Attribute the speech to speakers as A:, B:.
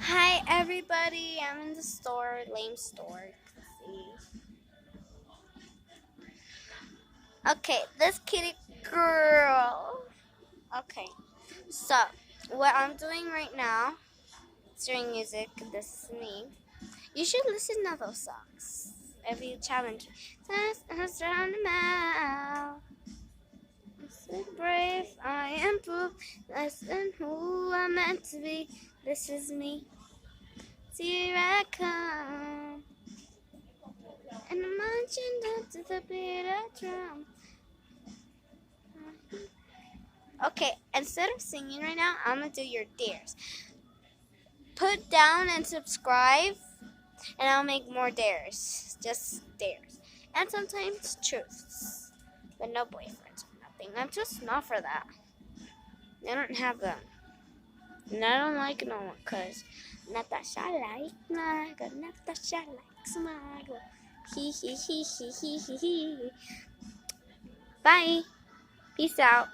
A: Hi everybody, I'm in the store, lame store. See. Okay, this kitty girl. Okay, so what I'm doing right now is doing music. This is me. You should listen to those songs. Every challenge. Around the mouth. I'm so brave, I am proof. Listen who I'm meant to be. This is me. Here I come. And I'm marching down to the beat of drum. Okay, instead of singing right now, I'm gonna do your dares. Put down and subscribe, and I'll make more dares. Just dares. And sometimes truths. But no boyfriends or nothing. I'm too small for that. I don't have them. And I don't like no one, because Natasha likes my girl. Natasha likes my girl. Hee hee hee hee hee hee hee. Bye. Peace out.